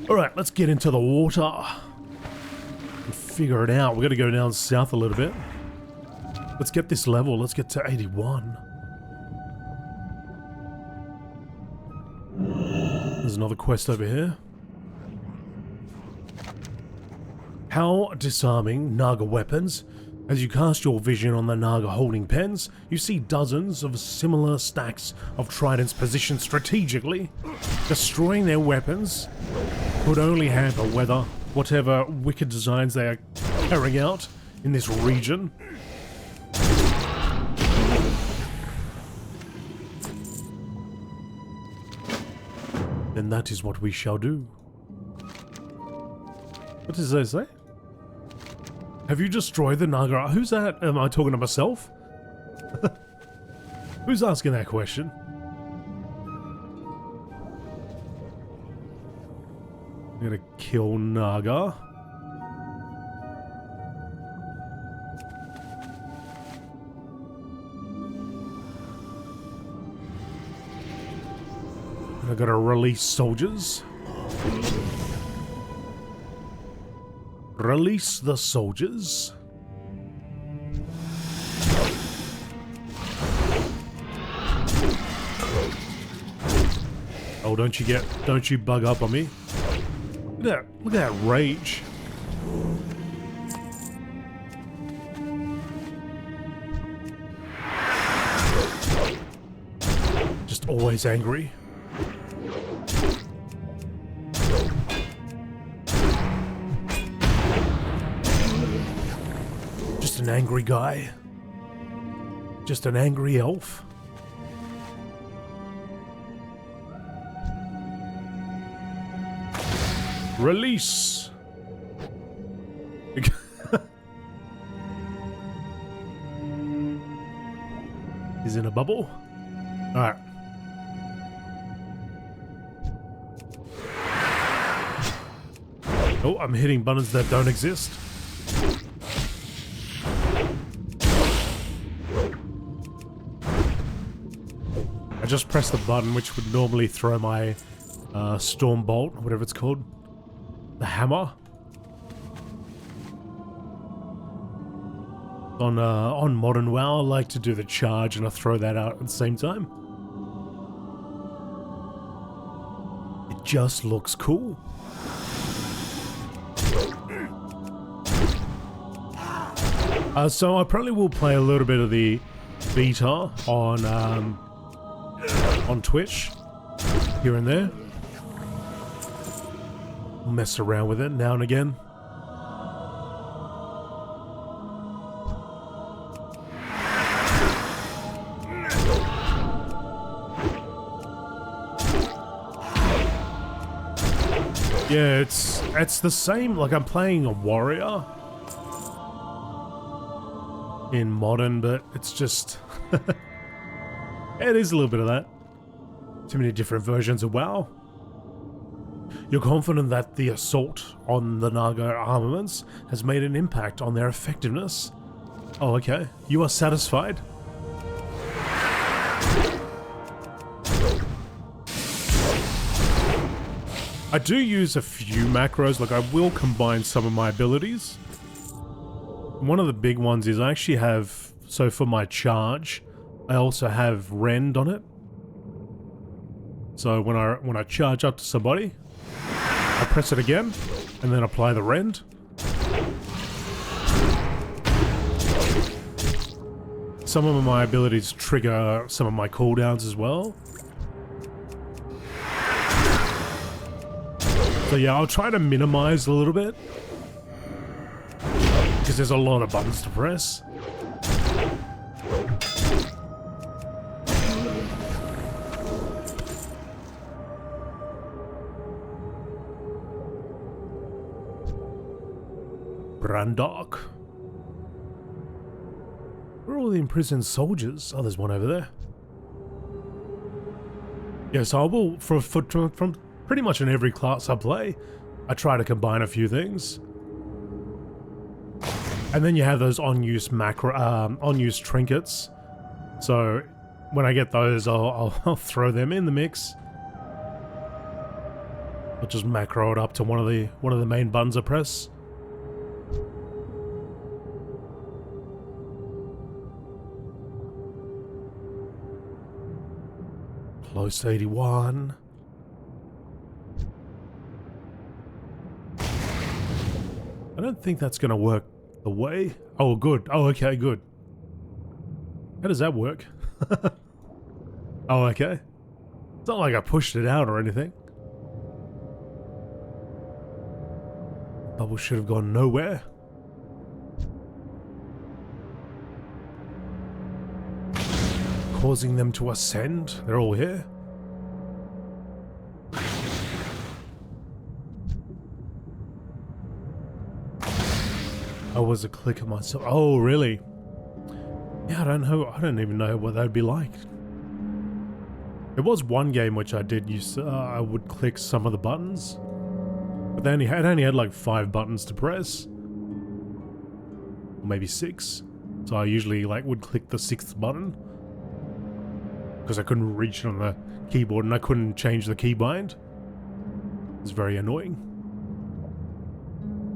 Alright, let's get into the water and figure it out. We're going to go down south a little bit. Let's get this level. Let's get to 81. There's another quest over here. How disarming Naga weapons. As you cast your vision on the Naga holding pens, you see dozens of similar stacks of tridents positioned strategically. Destroying their weapons could only hamper whatever wicked designs they are carrying out in this region. Then that is what we shall do. What does that say? Have you destroyed the Naga? Who's that? Am I talking to myself? Who's asking that question? I'm gonna kill Naga. I gotta release soldiers. Release the soldiers. Oh, don't you bug up on me. Look at that rage. Just always angry. Just an angry guy. Just an angry elf. Release! He's in a bubble. Alright. Oh, I'm hitting buttons that don't exist. I just pressed the button which would normally throw my storm bolt, whatever it's called. The hammer. On modern WoW, I like to do the charge and I throw that out at the same time. It just looks cool. So I probably will play a little bit of the beta on Twitch here and there. Mess around with it now and again. Yeah, it's the same. Like, I'm playing a warrior in modern, but it's just it is a little bit of that. Too many different versions of WoW. You're confident that the assault on the Naga armaments has made an impact on their effectiveness. Oh, okay. You are satisfied? I do use a few macros, like I will combine some of my abilities. One of the big ones is I actually have, so for my charge, I also have rend on it. So when I charge up to somebody, I press it again, and then apply the rend. Some of my abilities trigger some of my cooldowns as well. So yeah, I'll try to minimize a little bit, because there's a lot of buttons to press. Brandok. Where are all the imprisoned soldiers? Oh, there's one over there. Yeah, so I will, from pretty much in every class I play, I try to combine a few things. And then you have those on-use on-use trinkets. So when I get those, I'll throw them in the mix. I'll just macro it up to one of the main buttons I press. Close to 81. I don't think that's going to work the way. Oh, good. Oh, okay, good. How does that work? Oh, okay. It's not like I pushed it out or anything. Bubble should have gone nowhere. Causing them to ascend. They're all here. I was a clicker myself. Oh, really? Yeah, I don't know. I don't even know what that'd be like. There was one game which I did use. I would click some of the buttons, but they only had like 5 buttons to press, or maybe 6. So I usually would click the 6th button because I couldn't reach it on the keyboard and I couldn't change the keybind. It's very annoying,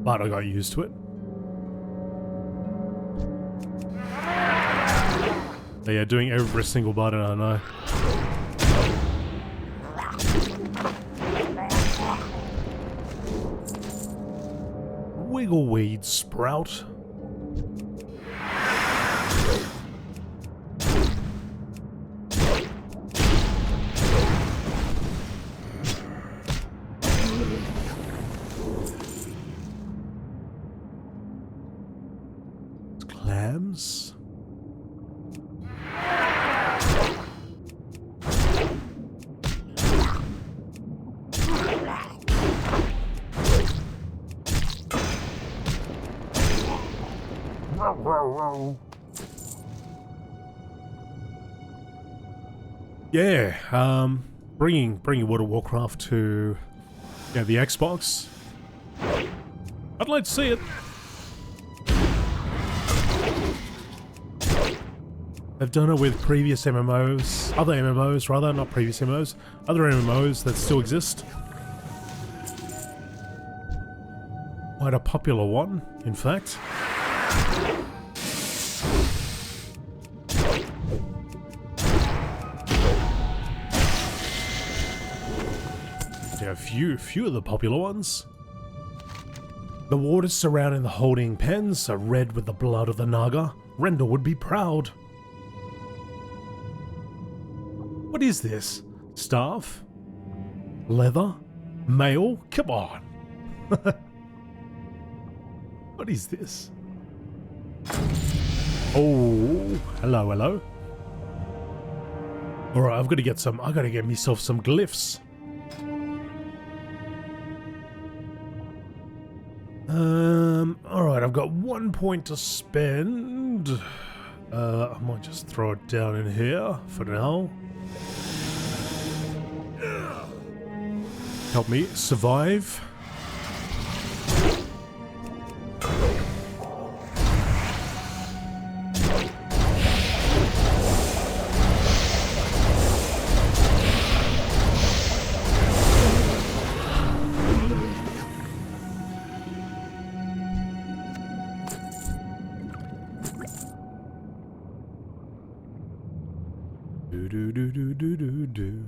but I got used to it. But yeah, doing every single button, I know. Wiggleweed sprout. Clams. Yeah, bringing World of Warcraft to the Xbox. I'd like to see it. They've done it with previous MMOs, other MMOs rather, not previous MMOs, other MMOs that still exist. Quite a popular one, in fact. Yeah, a few of the popular ones. The waters surrounding the holding pens are red with the blood of the Naga. Render would be proud. What is this? Staff? Leather? Mail? Come on. What is this? Oh, hello. Alright, I gotta get myself some glyphs. Alright, I've got 1 point to spend. I might just throw it down in here for now. Help me survive. Do.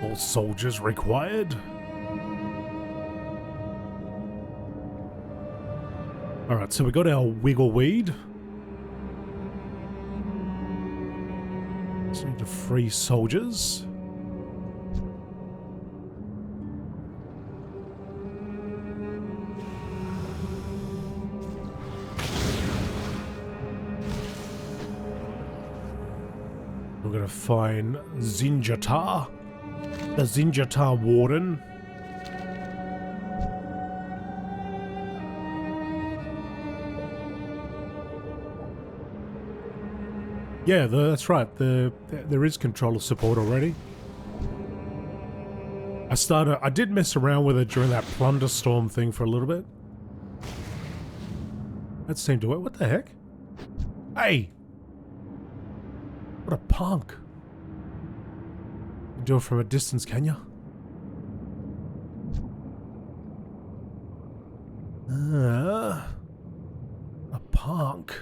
All soldiers required. Alright, so we got our wiggleweed. Just need to free soldiers. We're gonna find Zinjatar, the Zinjatar Warden. Yeah, that's right. There is controller support already. I did mess around with it during that plunder storm thing for a little bit. That seemed to work. What the heck? Hey! What a punk. You do it from a distance, can you? A punk.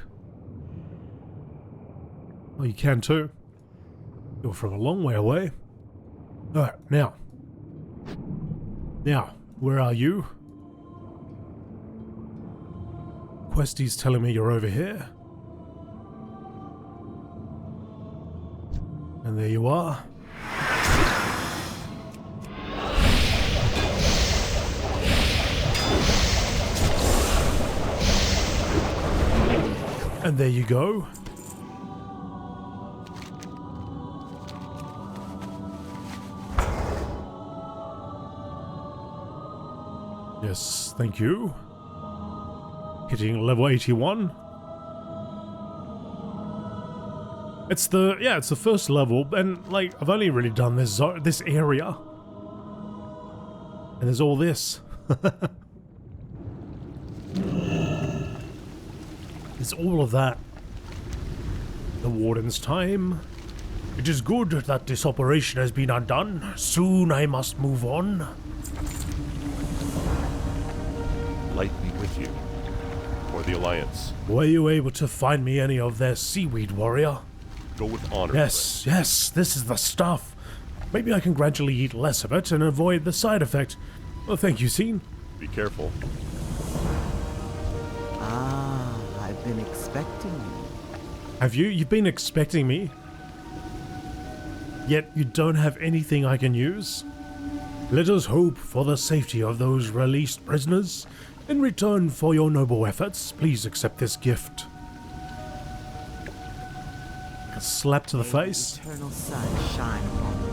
Oh, you can too. Do it from a long way away. Alright, now. Now, where are you? Questie's telling me you're over here. And there you are. And there you go. Yes, thank you. Hitting level 81. It's the first level, and like I've only really done this area. And there's all this. There's all of that. The Warden's time. It is good that this operation has been undone. Soon I must move on. Light me with you. For the Alliance. Were you able to find me any of their seaweed, warrior? Go with honor. Yes, yes, this is the stuff. Maybe I can gradually eat less of it and avoid the side effect. Well, thank you, Scene. Be careful. Ah, I've been expecting you. Have you? You've been expecting me? Yet you don't have anything I can use? Let us hope for the safety of those released prisoners. In return for your noble efforts, please accept this gift. A slap to the face. The eternal sun shine upon me.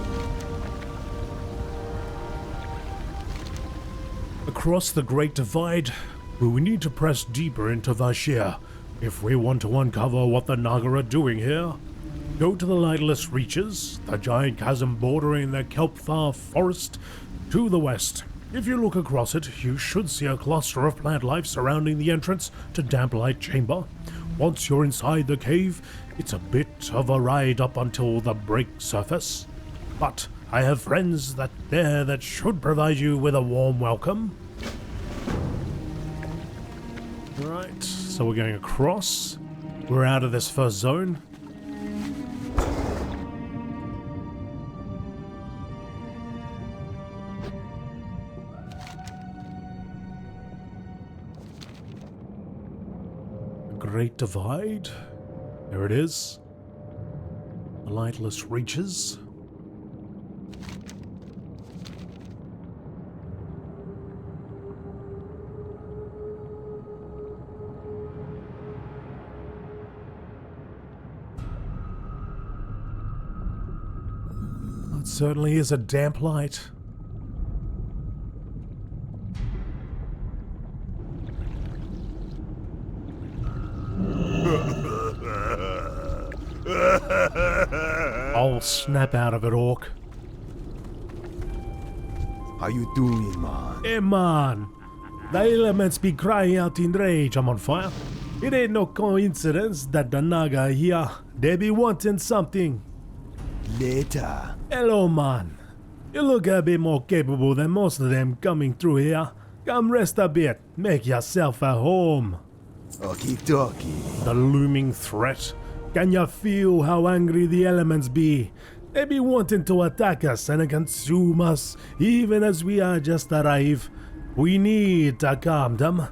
Across the Great Divide, we need to press deeper into Vashir if we want to uncover what the Naga are doing here. Go to the Lightless Reaches, the giant chasm bordering the Kelpthar forest to the west. If you look across it, you should see a cluster of plant life surrounding the entrance to Damp Light Chamber. Once you're inside the cave, it's a bit of a ride up until the break surface. But I have friends there that should provide you with a warm welcome. Alright, so we're going across. We're out of this first zone. Great Divide. There it is. The Lightless Reaches. It certainly is a damp light. I'll snap out of it, Orc. How you doing, man? Hey, man. The elements be crying out in rage. I'm on fire. It ain't no coincidence that the Naga are here. They be wanting something. Later. Hello, man. You look a bit more capable than most of them coming through here. Come rest a bit. Make yourself at home. Okie dokie. The Looming Threat. Can you feel how angry the elements be? They be wanting to attack us and consume us, even as we are just arrived. We need to calm them,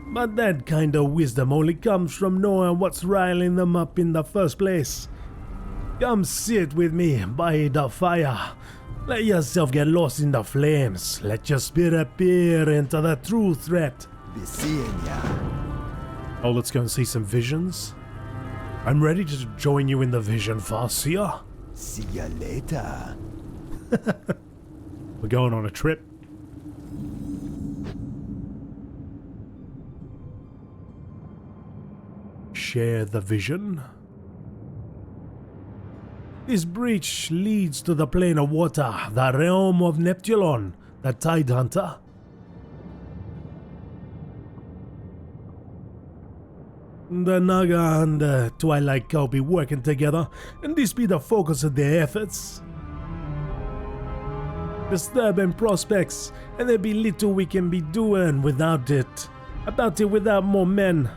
but that kind of wisdom only comes from knowing what's riling them up in the first place. Come sit with me by the fire. Let yourself get lost in the flames. Let your spirit peer into the true threat. Be seeing ya. Oh, let's go and see some visions. I'm ready to join you in the vision, Farseer. See ya later. We're going on a trip. Share the vision. This breach leads to the plane of water, the realm of Neptulon, the Tide Hunter. The Naga and the Twilight Cow be working together, and this be the focus of their efforts. Disturbing prospects, and there be little we can be doing without it. About it without more men.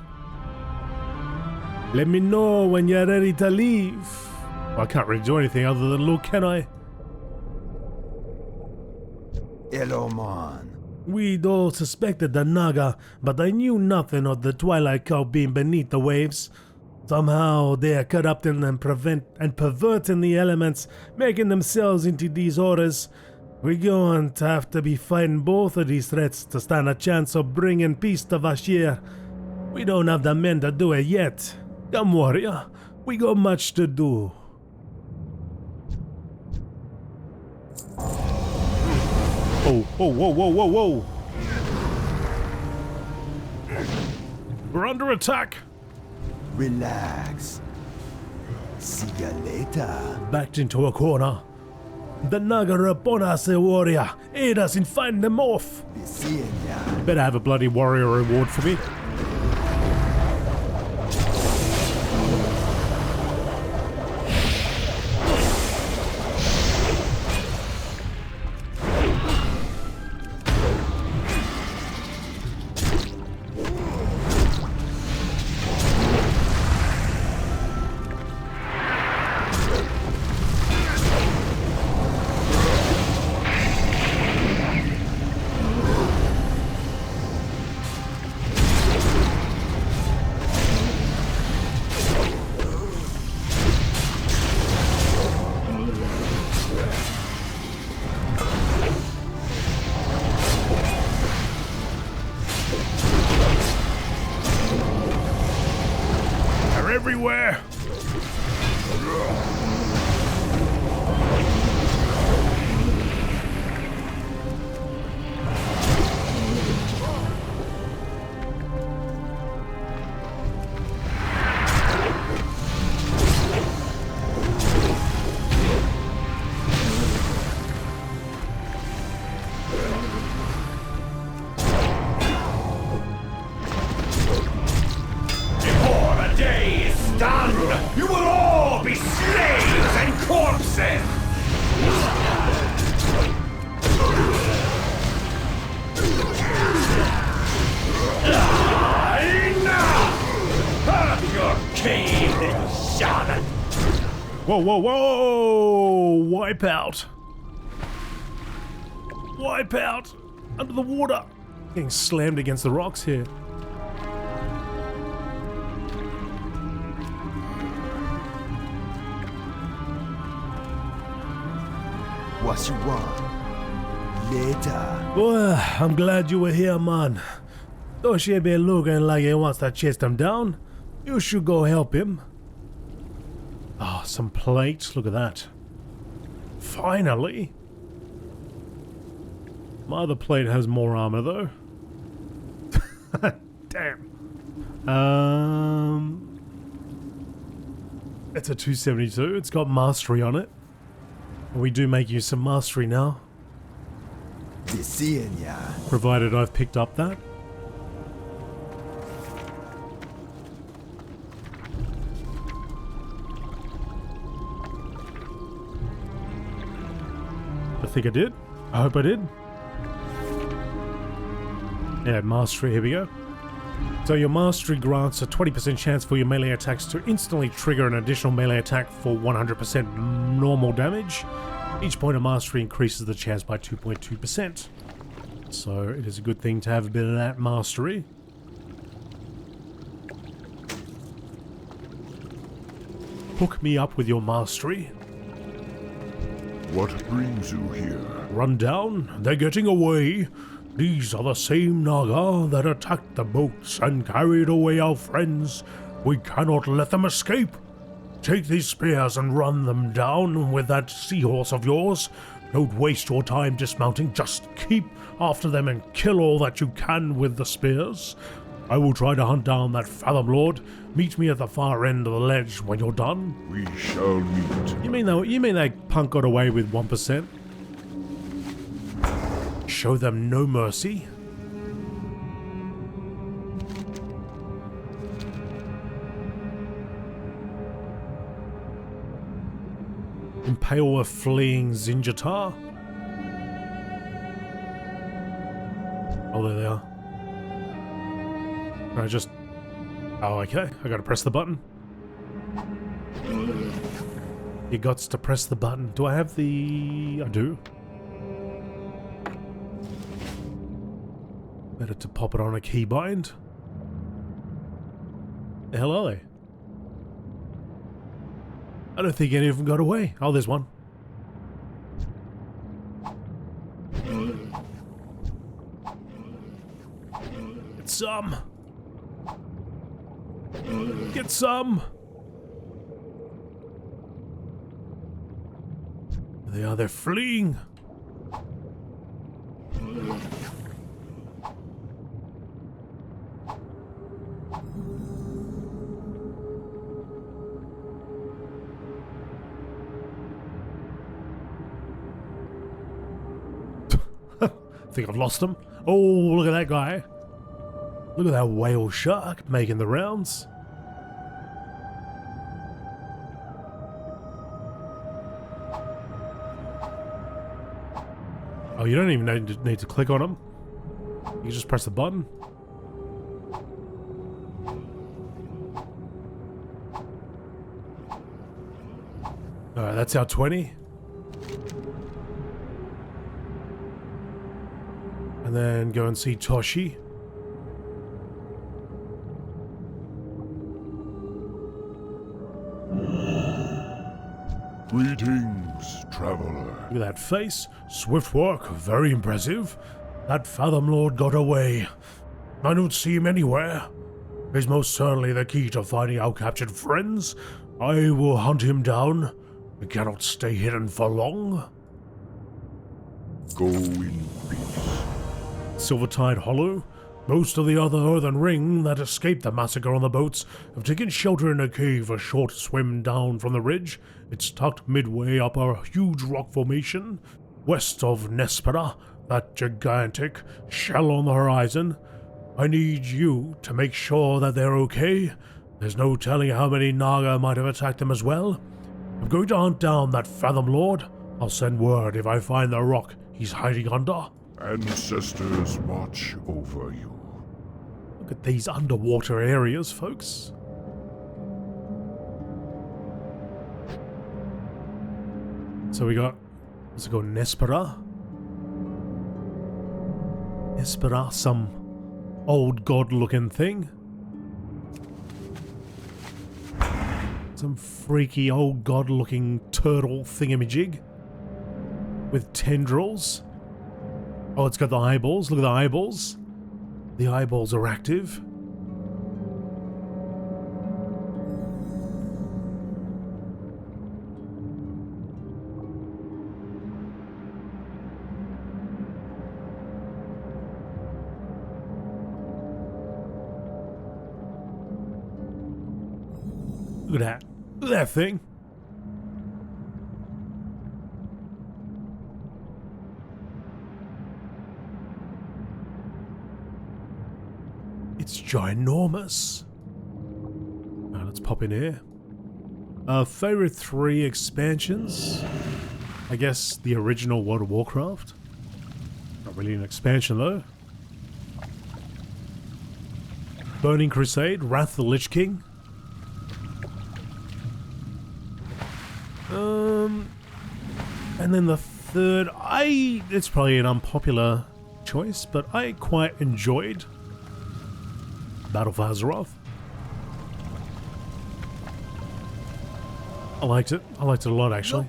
Let me know when you're ready to leave. Well, I can't really do anything other than look, can I? Hello, man. We'd all suspected the Naga, but I knew nothing of the Twilight Cow being beneath the waves. Somehow they are corrupting and perverting the elements, making themselves into these orders. We're going to have to be fighting both of these threats to stand a chance of bringing peace to Vashir. We don't have the men to do it yet. Come, warrior, we got much to do. Oh, whoa, whoa, whoa, whoa, whoa. We're under attack. Relax. See ya later. Backed into a corner. The Naga are upon us, warrior. Aid us in fighting them off. Be seeing ya. Better have a bloody warrior reward for me. Everywhere. You will all be slaves and corpses! Enough! Your cave, little shaman! Whoa, whoa, whoa! Wipe out! Wipe out! Under the water! Getting slammed against the rocks here. What you want? Later. Well, I'm glad you were here, man. Though she be looking like he wants to chase them down, you should go help him. Oh, some plates. Look at that. Finally. My other plate has more armor, though. Damn. It's a 272. It's got mastery on it. We do make use of mastery now. Be seeing ya. Provided I've picked up that. I think I did. I hope I did. Yeah, mastery, here we go. So your mastery grants a 20% chance for your melee attacks to instantly trigger an additional melee attack for 100% normal damage. Each point of mastery increases the chance by 2.2%. So it is a good thing to have a bit of that mastery. Hook me up with your mastery. What brings you here? Run down, they're getting away. These are the same Naga that attacked the boats and carried away our friends. We cannot let them escape. Take these spears and run them down with that seahorse of yours. Don't waste your time dismounting, just keep after them and kill all that you can with the spears. I will try to hunt down that Fathom Lord. Meet me at the far end of the ledge when you're done. We shall meet. You mean that punk got away with 1%? Show them no mercy. Impale a fleeing Zinjatar. Oh, there they are. Can I just... Oh, okay. I gotta press the button. You gots to press the button. Do I have the... I do. Better to pop it on a keybind. The hell are they? I don't think any of them got away. Oh, there's one. Get some. Get some. There they are. They're fleeing. I think I've lost him. Oh, look at that guy. Look at that whale shark making the rounds. Oh, you don't even need to click on him. You just press the button. Alright, that's our 20. And then go and see Toshi. Greetings, traveler. Look at that face. Swift work. Very impressive. That Fathom Lord got away. I don't see him anywhere. He's most certainly the key to finding our captured friends. I will hunt him down. We cannot stay hidden for long. Go in peace. Silvertide Hollow. Most of the other Earthen Ring that escaped the massacre on the boats have taken shelter in a cave a short swim down from the ridge. It's tucked midway up a huge rock formation, west of Nespera, that gigantic shell on the horizon. I need you to make sure that they're okay. There's no telling how many Naga might have attacked them as well. I'm going to hunt down that Fathom Lord. I'll send word if I find the rock he's hiding under. Ancestors watch over you. Look at these underwater areas, folks. So we got, what's it called, Nespera? Nespera, some old god-looking thing. Some freaky old god-looking turtle thingamajig with tendrils. Oh, it's got the eyeballs. Look at the eyeballs. The eyeballs are active. Look at that. Look at that thing. It's ginormous. Now let's pop in here. Favorite 3 expansions? I guess the original World of Warcraft. Not really an expansion though. Burning Crusade, Wrath of the Lich King. And then the third, it's probably an unpopular choice, but I quite enjoyed Battle for Azeroth. I liked it. I liked it a lot, actually.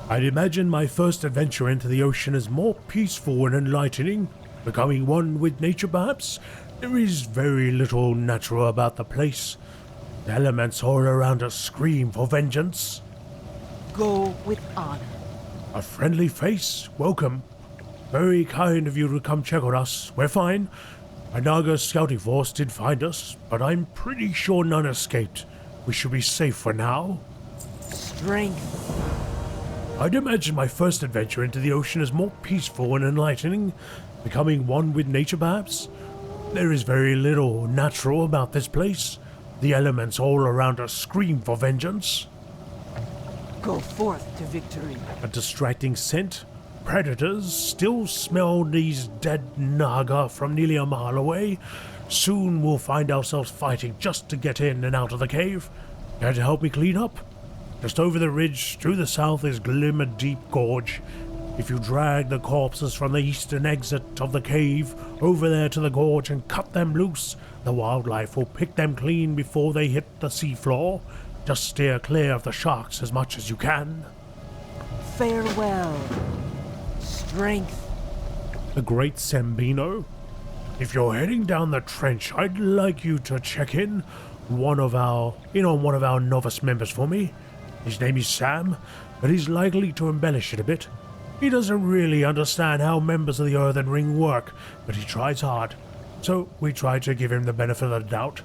I'd imagine my first adventure into the ocean is more peaceful and enlightening, becoming one with nature perhaps. There is very little natural about the place. The elements all around us scream for vengeance. Go with honor. A friendly face, welcome. Very kind of you to come check on us. We're fine. A Naga scouting force did find us, but I'm pretty sure none escaped. We should be safe for now. Strength. I'd imagine my first adventure into the ocean is more peaceful and enlightening, becoming one with nature perhaps. There is very little natural about this place. The elements all around us scream for vengeance. Go forth to victory. A distracting scent. Predators still smell these dead Naga from nearly a mile away. Soon we'll find ourselves fighting just to get in and out of the cave. Care to help me clean up? Just over the ridge, through the south, is Glimmer Deep Gorge. If you drag the corpses from the eastern exit of the cave over there to the gorge and cut them loose, the wildlife will pick them clean before they hit the seafloor. Just steer clear of the sharks as much as you can. Farewell. Strength. The Great Sambino. If you're heading down the trench, I'd like you to check in on one of our novice members for me. His name is Sam, but he's likely to embellish it a bit. He doesn't really understand how members of the Earthen Ring work, but he tries hard. So we try to give him the benefit of the doubt.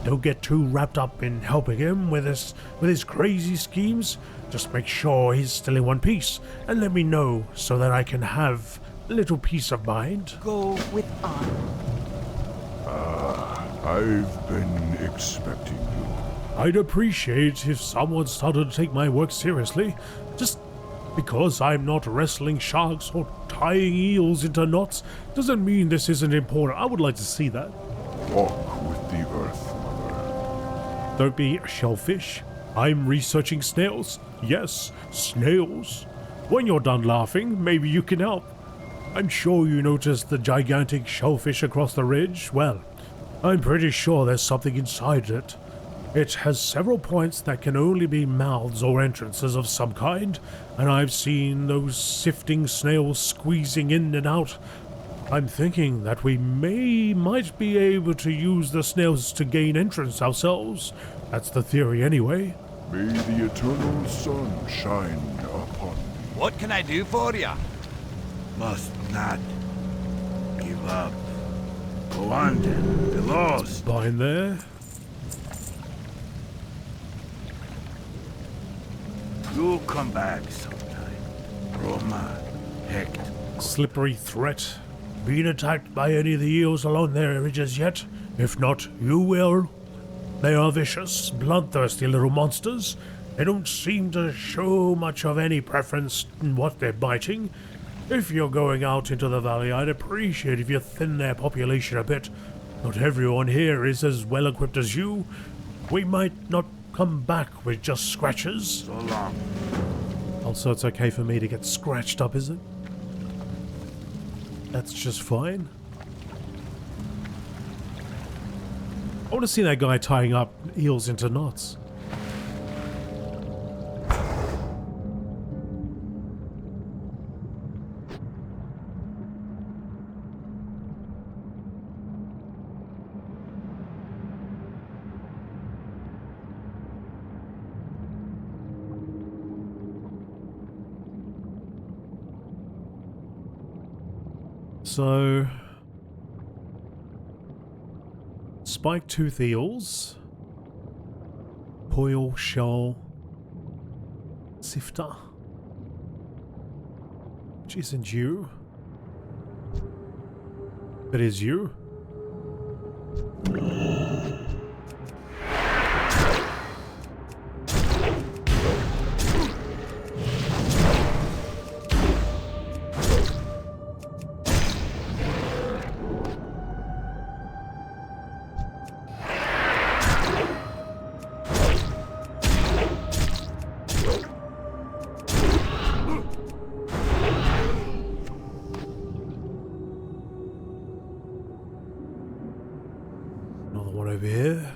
Don't get too wrapped up in helping him with his crazy schemes. Just make sure he's still in one piece, and let me know so that I can have a little peace of mind. Go with honor. I've been expecting you. I'd appreciate if someone started to take my work seriously. Just because I'm not wrestling sharks or tying eels into knots doesn't mean this isn't important. I would like to see that. Walk with the earth, Mother. Don't be a shellfish. I'm researching snails. Yes, snails. When you're done laughing, maybe you can help. I'm sure you noticed the gigantic shellfish across the ridge. Well, I'm pretty sure there's something inside it. It has several points that can only be mouths or entrances of some kind, and I've seen those sifting snails squeezing in and out. I'm thinking that we might be able to use the snails to gain entrance ourselves. That's the theory anyway. May the eternal sun shine upon me. What can I do for you? Must not give up. Go on then, the lost. Behind there. You'll come back sometime. Roma, Hector. Slippery threat. Been attacked by any of the eels along their ridges yet? If not, you will. They are vicious, bloodthirsty little monsters. They don't seem to show much of any preference in what they're biting. If you're going out into the valley, I'd appreciate if you thin their population a bit. Not everyone here is as well equipped as you. We might not come back with just scratches. So long. Also, it's okay for me to get scratched up, is it? That's just fine. I want to see that guy tying up eels into knots. So, spike-tooth eels, poil shell sifter, which isn't you, but is you. Another one over here.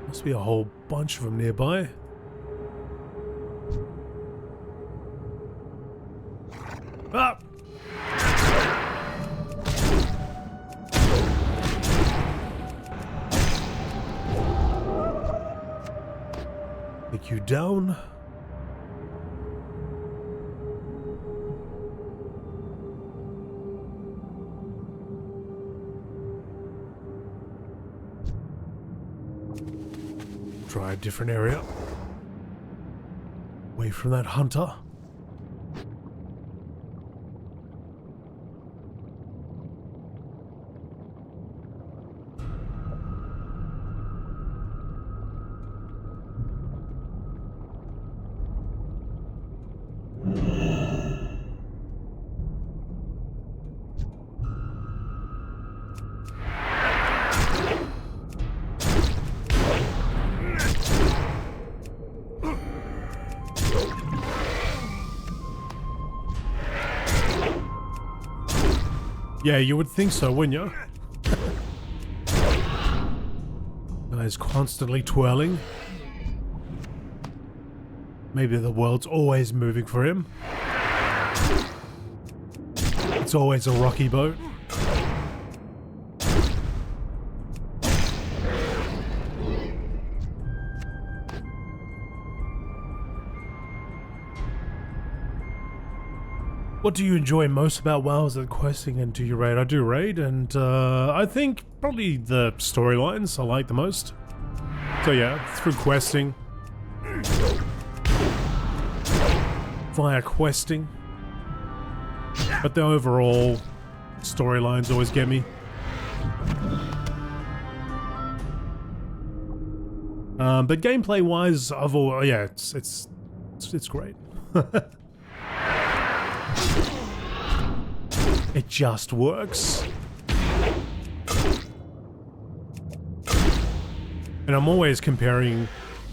Must be a whole bunch of them nearby. Ah! Take you down. Try a different area. Away from that hunter. Yeah, you would think so, wouldn't you? Guy's constantly twirling. Maybe the world's always moving for him. It's always a rocky boat. What do you enjoy most about WoW? Is it questing, and do you raid? I do raid, and I think probably the storylines I like the most. So yeah, through questing. Via questing. But the overall storylines always get me. But gameplay wise, yeah, it's great. It just works. And I'm always comparing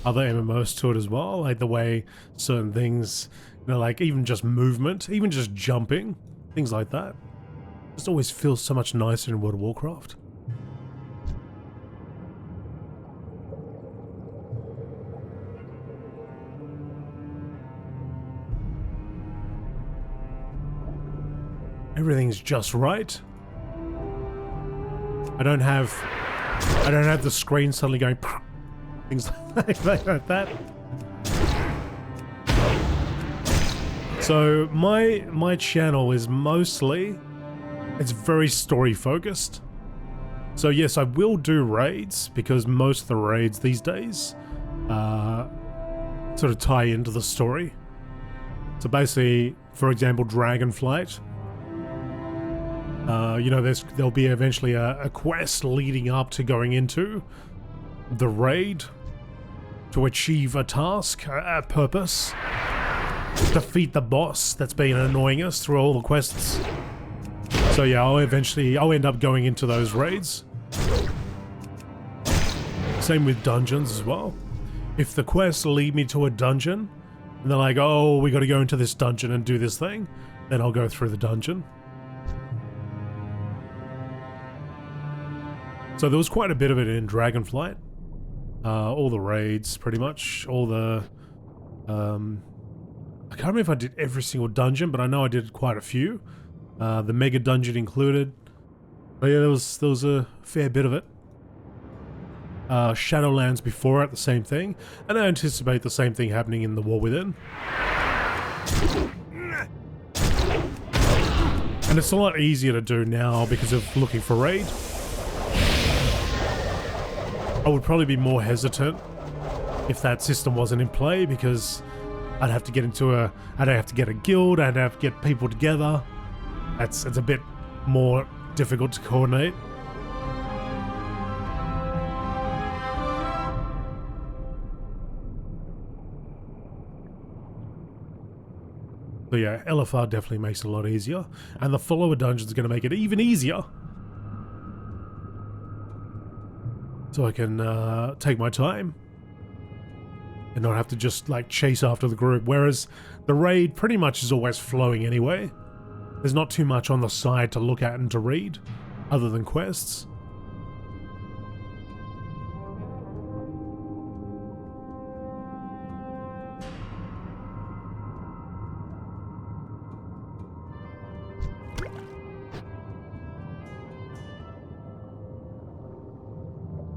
other MMOs to it as well, like the way certain things, you know, like even just movement, even just jumping, things like that. Just always feels so much nicer in World of Warcraft. Everything's just right. I don't have the screen suddenly going things like that. So my channel is mostly, it's very story focused. So yes, I will do raids because most of the raids these days sort of tie into the story. So basically, for example, Dragonflight. You know, there'll be eventually a quest leading up to going into the raid to achieve a task, a purpose, defeat the boss that's been annoying us through all the quests. So yeah, I'll end up going into those raids. Same with dungeons as well. If the quests lead me to a dungeon, and they're like, oh, we gotta go into this dungeon and do this thing, then I'll go through the dungeon. So there was quite a bit of it in Dragonflight. All the raids, pretty much. All the... I can't remember if I did every single dungeon, but I know I did quite a few. The Mega Dungeon included. But yeah, there was a fair bit of it. Shadowlands before it, the same thing. And I anticipate the same thing happening in The War Within. And it's a lot easier to do now because of looking for raid. I would probably be more hesitant if that system wasn't in play because I'd have to get I'd have to get a guild, I'd have to get people together. It's a bit more difficult to coordinate. So yeah, LFR definitely makes it a lot easier, and the follower dungeon is going to make it even easier. So I can take my time and not have to just like chase after the group. Whereas the raid pretty much is always flowing anyway. There's not too much on the side to look at and to read other than quests.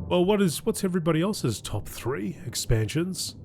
Well, what's everybody else's top 3 expansions?